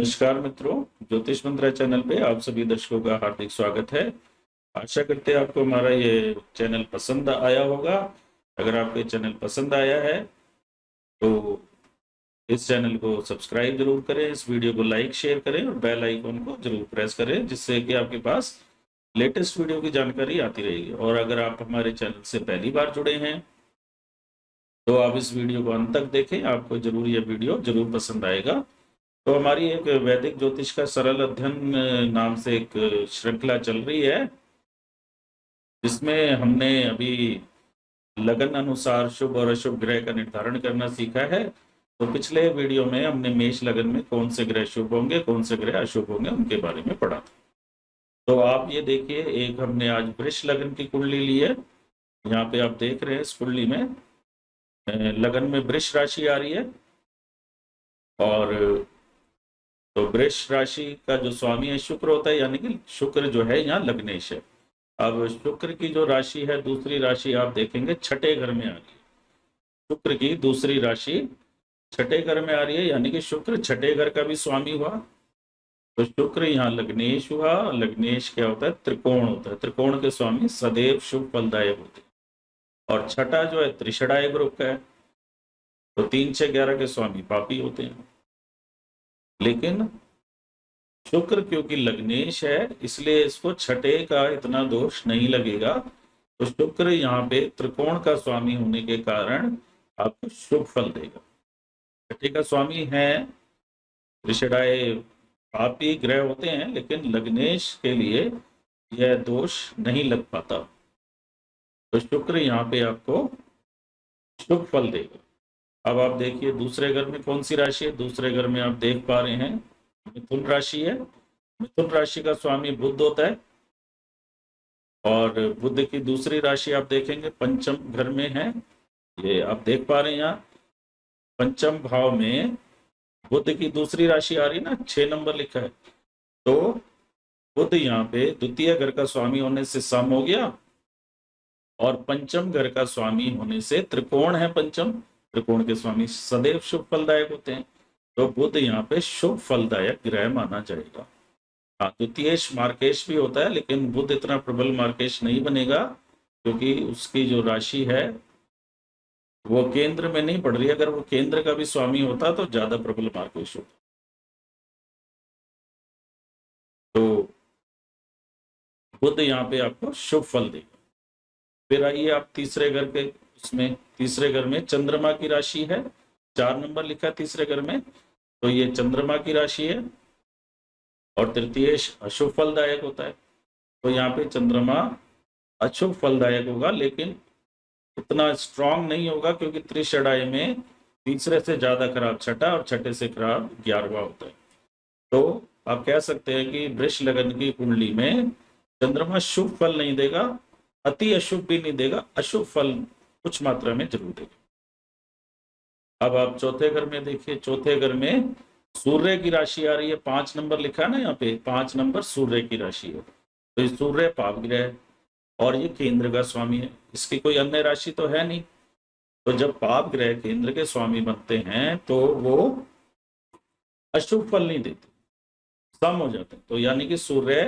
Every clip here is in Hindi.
नमस्कार मित्रों, ज्योतिष मंत्रा चैनल पे आप सभी दर्शकों का हार्दिक स्वागत है। आशा करते हैं आपको हमारा ये चैनल पसंद आया होगा। अगर आपको ये चैनल पसंद आया है तो इस चैनल को सब्सक्राइब जरूर करें, इस वीडियो को लाइक शेयर करें और बेल आइकन को जरूर प्रेस करें, जिससे कि आपके पास लेटेस्ट वीडियो की जानकारी आती रहेगी। और अगर आप हमारे चैनल से पहली बार जुड़े हैं तो आप इस वीडियो को अंत तक देखें, आपको जरूर ये वीडियो जरूर पसंद आएगा। तो हमारी एक वैदिक ज्योतिष का सरल अध्ययन नाम से एक श्रृंखला चल रही है, जिसमें हमने अभी लगन अनुसार शुभ और अशुभ ग्रह का निर्धारण करना सीखा है। तो पिछले वीडियो में हमने मेष लगन में कौन से ग्रह शुभ होंगे, कौन से ग्रह अशुभ होंगे, उनके बारे में पढ़ा था। तो आप ये देखिए, एक हमने आज वृष लगन की कुंडली ली है। यहाँ पे आप देख रहे हैं इस कुंडली में लगन में वृष राशि आ रही है, और तो वृष राशि का जो स्वामी है शुक्र होता है, यानी कि शुक्र जो है यहाँ लग्नेश है। अब शुक्र की जो राशि है, दूसरी राशि आप देखेंगे छठे घर में आ रही है। शुक्र की दूसरी राशि छठे घर में आ रही है, यानी कि शुक्र छठे घर का भी स्वामी हुआ। तो शुक्र यहाँ लग्नेश हुआ। लग्नेश क्या होता है? त्रिकोण होता है। त्रिकोण के स्वामी सदैव शुभ फलदायक होते हैं। और छठा जो है त्रिषणाय ग्रुप का है, तो 3, 6, 11 के स्वामी पापी होते हैं। लेकिन शुक्र क्योंकि लग्नेश है, इसलिए इसको छठे का इतना दोष नहीं लगेगा। तो शुक्र यहाँ पे त्रिकोण का स्वामी होने के कारण आपको शुभ फल देगा। छठे का स्वामी है, त्रिषणाय पापी ग्रह होते हैं, लेकिन लग्नेश के लिए यह दोष नहीं लग पाता। तो शुक्र यहाँ पे आपको शुभ फल देगा। अब आप देखिए दूसरे घर में कौन सी राशि है। दूसरे घर में आप देख पा रहे हैं मिथुन राशि है। मिथुन राशि का स्वामी बुध होता है, और बुध की दूसरी राशि आप देखेंगे पंचम घर में है। ये आप देख पा रहे हैं यहाँ पंचम भाव में बुध की दूसरी राशि आ रही है ना, 6 नंबर लिखा है। तो बुध यहाँ पे द्वितीय घर का स्वामी होने से सम हो गया, और पंचम घर का स्वामी होने से त्रिकोण है पंचम, त्रिकोण के स्वामी सदैव शुभ फलदायक होते हैं। तो बुध यहाँ पे शुभ फलदायक ग्रह माना जाएगा। हाँ, द्वितीयेश मार्केश भी होता है, लेकिन बुध इतना प्रबल मार्केश नहीं बनेगा, क्योंकि उसकी जो राशि है वो केंद्र में नहीं पड़ रही। अगर वो केंद्र का भी स्वामी होता तो ज्यादा प्रबल मार्केश होता। तो बुध यहाँ पे आपको शुभ फल देगा। फिर आइए आप तीसरे घर के उसमें, तीसरे घर में चंद्रमा की राशि है, 4 नंबर लिखा है तीसरे घर में। तो ये चंद्रमा की राशि है, और तृतीयेश अशुभ फलदायक होता है। तो यहाँ पे चंद्रमा अशुभ फलदायक होगा, लेकिन इतना स्ट्रांग नहीं होगा, क्योंकि त्रिषणाय में तीसरे से ज्यादा खराब छठा और छठे से खराब 11वां होता है। तो आप कह सकते हैं कि वृष लगन की कुंडली में चंद्रमा शुभ फल नहीं देगा, अति अशुभ भी नहीं देगा, अशुभ फल कुछ मात्रा में जरूर देगा। अब आप चौथे घर में देखिए, चौथे घर में सूर्य की राशि आ रही है, 5 नंबर लिखा है ना यहाँ पे, 5 नंबर सूर्य की राशि है। तो ये सूर्य पाप ग्रह है, और ये केंद्र का स्वामी है। इसकी कोई अन्य राशि तो है नहीं। तो जब पाप ग्रह केंद्र के स्वामी बनते हैं तो वो अशुभ फल नहीं देते, सम हो जाते हैं। तो यानी कि सूर्य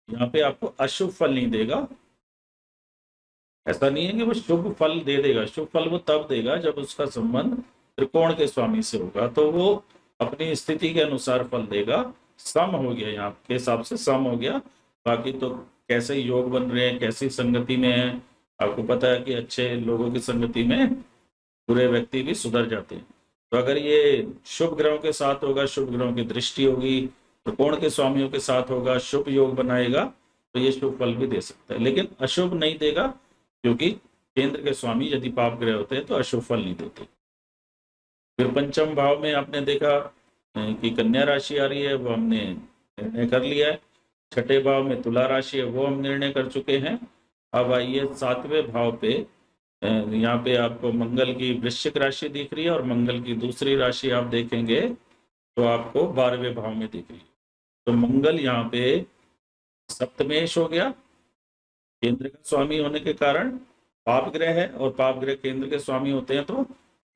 यहाँ पे आपको अशुभ फल नहीं देगा। ऐसा नहीं है कि वो शुभ फल दे देगा। शुभ फल वो तब देगा जब उसका संबंध त्रिकोण के स्वामी से होगा, तो वो अपनी स्थिति के अनुसार फल देगा। सम हो गया, यहाँ के हिसाब से सम हो गया। बाकी तो कैसे योग बन रहे हैं, कैसी संगति में है, आपको पता है कि अच्छे लोगों की संगति में बुरे व्यक्ति भी सुधर जाते हैं। तो अगर ये शुभ ग्रहों के साथ होगा, शुभ ग्रहों की दृष्टि होगी, त्रिकोण के स्वामियों के साथ होगा, शुभ योग बनाएगा, तो ये शुभ फल भी दे सकता है। लेकिन अशुभ नहीं देगा, क्योंकि केंद्र के स्वामी यदि पाप ग्रह होते हैं तो अशुभ फल नहीं देते। फिर पंचम भाव में आपने देखा कि कन्या राशि आ रही है, वो हमने निर्णय कर लिया है। छठे भाव में तुला राशि है, वो हम निर्णय कर चुके हैं। अब आइए 7वें भाव पे, यहाँ पे आपको मंगल की वृश्चिक राशि दिख रही है, और मंगल की दूसरी राशि आप देखेंगे तो आपको 12वें भाव में दिख रही है। तो मंगल यहाँ पे सप्तमेश हो गया, केंद्र का स्वामी होने के कारण पाप ग्रह है, और पाप ग्रह केंद्र के स्वामी होते हैं तो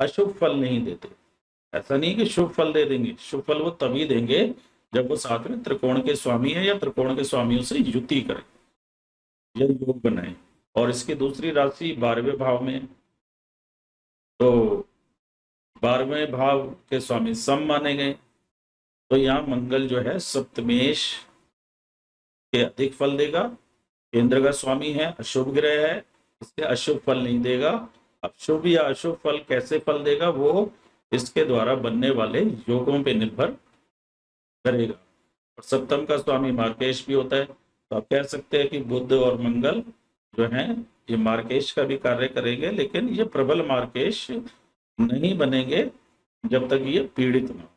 अशुभ फल नहीं देते। ऐसा नहीं कि शुभ फल दे देंगे, शुभ फल वो तभी देंगे जब वो साथ में त्रिकोण के स्वामी है या त्रिकोण के स्वामियों से युति करे या योग बनाए। और इसकी दूसरी राशि 12वें भाव में, तो 12वें भाव के स्वामी सम माने गए। तो यहाँ मंगल जो है सप्तमेश के अधिक फल देगा, केंद्र का स्वामी है, अशुभ ग्रह है, इसके अशुभ फल नहीं देगा। अब शुभ या अशुभ फल कैसे फल देगा वो इसके द्वारा बनने वाले योगों पे निर्भर करेगा। और सप्तम का स्वामी मार्केश भी होता है, तो आप कह सकते हैं कि बुध और मंगल जो है ये मार्केश का भी कार्य करेंगे, लेकिन ये प्रबल मार्केश नहीं बनेंगे जब तक ये पीड़ित न हो।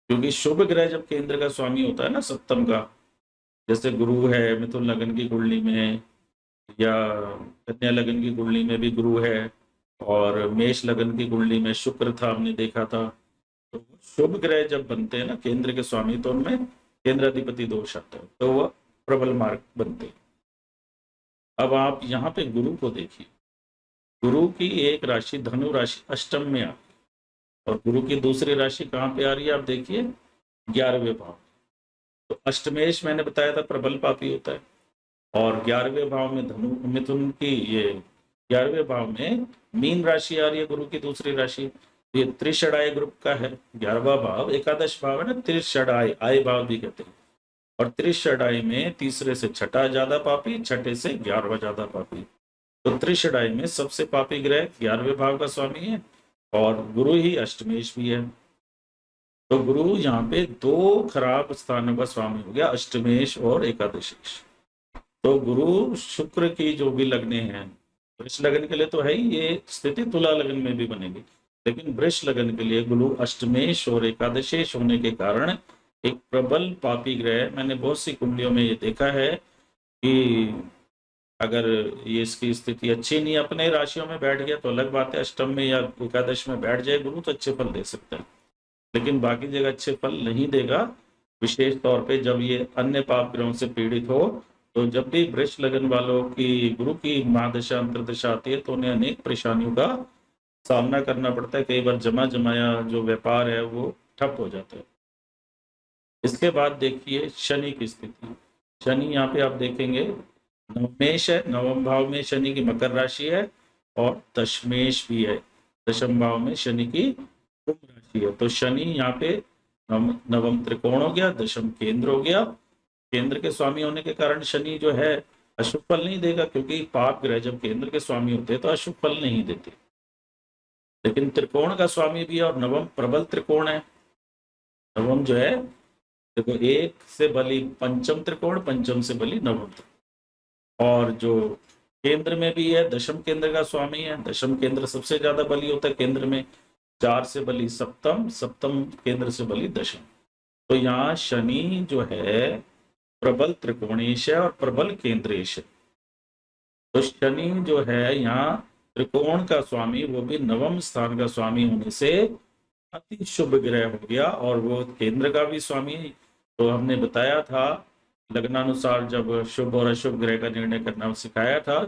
क्योंकि शुभ ग्रह जब केंद्र का स्वामी होता है ना सप्तम का, जैसे गुरु है मिथुन लगन की कुंडली में, या कन्या लगन की कुंडली में भी गुरु है, और मेष लगन की कुंडली में शुक्र था, हमने देखा था। तो शुभ ग्रह जब बनते हैं ना केंद्र के स्वामी, तो उनमें केंद्राधिपति दोष आता है, तो वह प्रबल मार्ग बनते हैं। अब आप यहाँ पे गुरु को देखिए, गुरु की एक राशि धनु राशि अष्टम में आ रही है, और गुरु की दूसरी राशि कहाँ पे आ रही है आप देखिए 11वें भाव। तो अष्टमेश मैंने बताया था प्रबल पापी होता है, और 11वें भाव में धनु मिथुन की, ये 11वें भाव में मीन राशि आ रही है गुरु की दूसरी राशि। ये त्रिषडाय ग्रुप का है 11वां भाव, एकादश भाव है ना, त्रिषडाय आय भाव भी कहते हैं। और त्रिषडाई में तीसरे से छठा ज्यादा पापी, छठे से 11वां ज्यादा पापी। तो त्रिषडाई में सबसे पापी ग्रह 11वें भाव का स्वामी है, और गुरु ही अष्टमेश भी है। तो गुरु यहाँ पे दो खराब स्थानों का स्वामी हो गया, अष्टमेश और एकादशेश। तो गुरु शुक्र की जो भी लगने हैं, वृष लगन के लिए तो है ही ये स्थिति, तुला लगन में भी बनेगी, लेकिन वृष लगन के लिए गुरु अष्टमेश और एकादशेश होने के कारण एक प्रबल पापी ग्रह। मैंने बहुत सी कुंडलियों में ये देखा है कि अगर ये इसकी स्थिति अच्छी नहीं अपने राशियों में बैठ गया तो अलग बात है, अष्टम में या एकादश में बैठ जाए गुरु तो अच्छे फल दे सकता है, लेकिन बाकी जगह अच्छे फल नहीं देगा। विशेष तौर पे जब ये अन्य पाप ग्रहों से पीड़ित हो, तो जब भी वृष लगन वालों की गुरु की महादशा अंतर्दशा आती है तो उन्हें अनेक परेशानियों का सामना करना पड़ता है। कई बार जमा जमाया जो व्यापार है वो ठप हो जाता है। इसके बाद देखिए शनि की स्थिति। शनि यहाँ पे आप देखेंगे नवमेश है, नवम भाव में शनि की मकर राशि है, और दशमेश भी है, दशम भाव में शनि की कुंभ राशि है। तो शनि यहाँ पे नवम त्रिकोण हो गया, दशम केंद्र हो गया। केंद्र के स्वामी होने के कारण शनि जो है अशुभ फल नहीं देगा, क्योंकि पाप ग्रह जब केंद्र के स्वामी होते हैं तो अशुभ फल नहीं देते। लेकिन त्रिकोण का स्वामी भी है, और नवम प्रबल त्रिकोण है। नवम जो है देखो, एक से बली पंचम त्रिकोण, पंचम से बली नवम त्रिकोण। और जो केंद्र में भी है दशम केंद्र का स्वामी है, दशम केंद्र सबसे ज्यादा बली होता है केंद्र में, 4 से बली सप्तम, सप्तम केंद्र से बली दशम। तो यहाँ शनि जो है प्रबल त्रिकोणेश है और प्रबल केंद्रेश है। तो शनि जो है यहाँ त्रिकोण का स्वामी, वो भी नवम स्थान का स्वामी होने से अति शुभ ग्रह हो गया, और वो केंद्र का भी स्वामी। तो हमने बताया था लग्नानुसार जब शुभ और अशुभ ग्रह का निर्णय करना सिखाया था,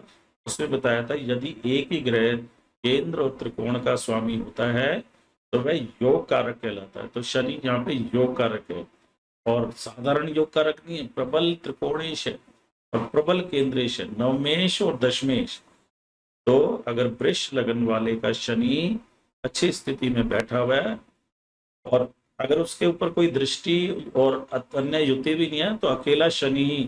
उसमें बताया था यदि एक ही ग्रह केंद्र और त्रिकोण का स्वामी होता है तो वह योग कारक कहलाता है। तो शनि यहाँ पे योग कारक है, और साधारण योग कारक नहीं है, प्रबल त्रिकोणेश है और प्रबल केंद्रेश है, नवमेश और दशमेश। तो अगर वृष लगन वाले का शनि अच्छी स्थिति में बैठा हुआ है, और अगर उसके ऊपर कोई दृष्टि और अन्य युति भी नहीं है, तो अकेला शनि ही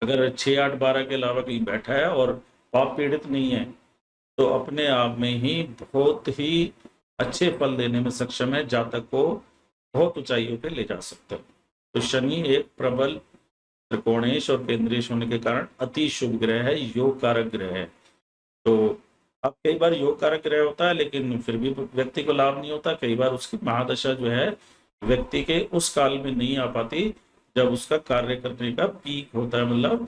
अगर 6, 8, 12 के अलावा कहीं बैठा है और पाप पीड़ित नहीं है, तो अपने आप में ही बहुत ही अच्छे फल देने में सक्षम है, जातक को बहुत ऊंचाइयों पे ले जा सकता है। तो शनि एक प्रबल त्रिकोणेश और केंद्रेश होने के कारण अति शुभ ग्रह है, योग कारक ग्रह है। तो अब कई बार योग कारक ग्रह होता है लेकिन फिर भी व्यक्ति को लाभ नहीं होता। कई बार उसकी महादशा जो है व्यक्ति के उस काल में नहीं आ पाती जब उसका कार्य करने का पीक होता है। मतलब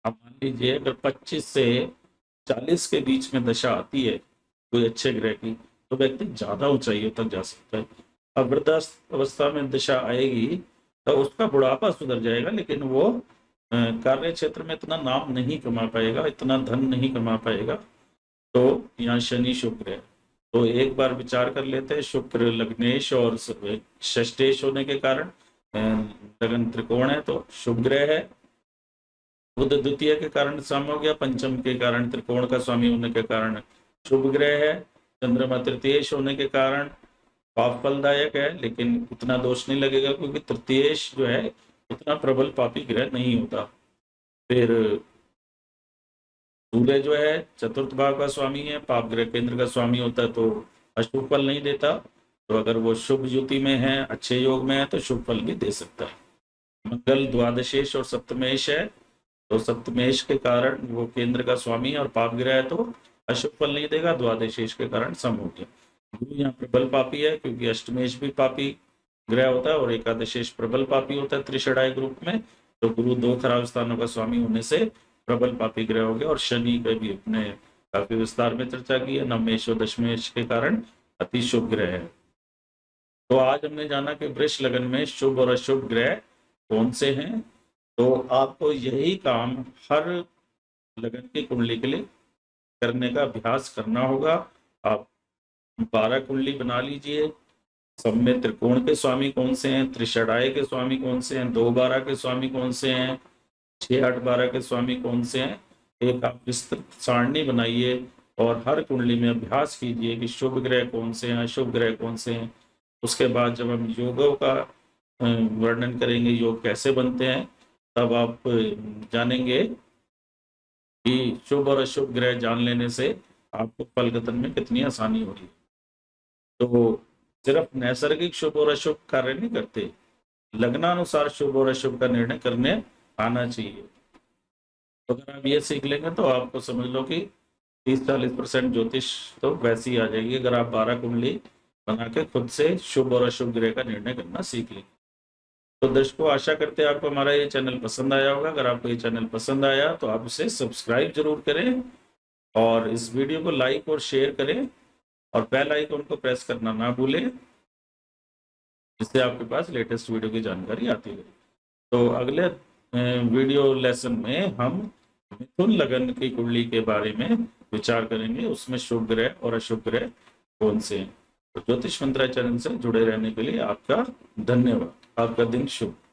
आप मान लीजिए अगर 25 से 40 के बीच में दशा आती है कोई अच्छे ग्रह की, तो व्यक्ति ज्यादा ऊंचाइयों तक जा सकता है। अब वृद्धावस्था में दशा आएगी तो उसका बुढ़ापा सुधर जाएगा, लेकिन वो कार्य क्षेत्र में इतना नाम नहीं कमा पाएगा, इतना धन नहीं कमा पाएगा। तो यहाँ शनि शुभ ग्रह। तो एक बार विचार कर लेते हैं। शुक्र लग्नेश और षष्ठेश होने के कारण लगन त्रिकोण है तो शुभ ग्रह है। बुध द्वितीय के कारण सम हो गया, पंचम के कारण त्रिकोण का स्वामी होने के कारण शुभ ग्रह है। चंद्रमा तृतीयेश होने के कारण पाप फलदायक है, लेकिन उतना दोष नहीं लगेगा क्योंकि तृतीयेश जो है उतना प्रबल पापी ग्रह नहीं होता। फिर सूर्य जो है चतुर्थ भाव का स्वामी है, पाप ग्रह केंद्र का स्वामी होता है तो अशुभ फल नहीं देता। तो अगर वो शुभ युति में है, अच्छे योग में है, तो शुभ फल भी दे सकता है। मंगल द्वादशेश और सप्तमेश है, तो सप्तमेश के कारण वो केंद्र का स्वामी है और पाप ग्रह है तो अशुभ फल नहीं देगा, द्वादशेश के कारण सम हो गया। गुरु यहाँ प्रबल पापी है क्योंकि अष्टमेश भी पापी ग्रह होता है और एकादशेश प्रबल पापी होता है त्रिषडाई ग्रुप में। तो गुरु 2 खराब स्थानों का स्वामी होने से प्रबल पापी ग्रह हो गया। और शनि का भी अपने काफी विस्तार में चर्चा की है, नवमेश और दशमेश के कारण अति शुभ ग्रह है। तो आज हमने जाना कि वृष लगन में शुभ और अशुभ ग्रह कौन से हैं। तो आपको यही काम हर लगन की कुंडली के लिए करने का अभ्यास करना होगा। आप 12 कुंडली बना लीजिए, सब में त्रिकोण के स्वामी कौन से हैं, त्रिषडाई के स्वामी कौन से हैं, 2-12 के स्वामी कौन से हैं, 6-8-12 के स्वामी कौन से हैं। एक आप विस्तृत सारणी बनाइए और हर कुंडली में अभ्यास कीजिए कि शुभ ग्रह कौन से हैं, अशुभ ग्रह कौन से हैं। उसके बाद जब हम योगों का वर्णन करेंगे, योग कैसे बनते हैं, तब आप जानेंगे कि शुभ और अशुभ ग्रह जान लेने से आपको फलगतन में कितनी आसानी हो रही है। तो सिर्फ नैसर्गिक शुभ और अशुभ कार्य नहीं करते, लग्नानुसार शुभ और अशुभ का निर्णय करने आना चाहिए। तो अगर आप ये सीख लेंगे तो आपको समझ लो कि 30-40% ज्योतिष तो वैसी आ जाएगी अगर आप 12 कुंडली बना के खुद से शुभ और अशुभ ग्रह का निर्णय करना सीख लेंगे। तो दर्शकों, आशा करते हैं आपको हमारा ये चैनल पसंद आया होगा। अगर आपको ये चैनल पसंद आया तो आप इसे सब्सक्राइब जरूर करें और इस वीडियो को लाइक और शेयर करें और बेल आइकन को प्रेस करना ना भूलें, जिससे आपके पास लेटेस्ट वीडियो की जानकारी आती रहे। तो अगले वीडियो लेसन में हम मिथुन लगन की कुंडली के बारे में विचार करेंगे, उसमें शुभ ग्रह और अशुभ ग्रह कौन से हैं। तो ज्योतिष मंत्रा चैनल से जुड़े रहने के लिए आपका धन्यवाद। आपका दिन शुभ।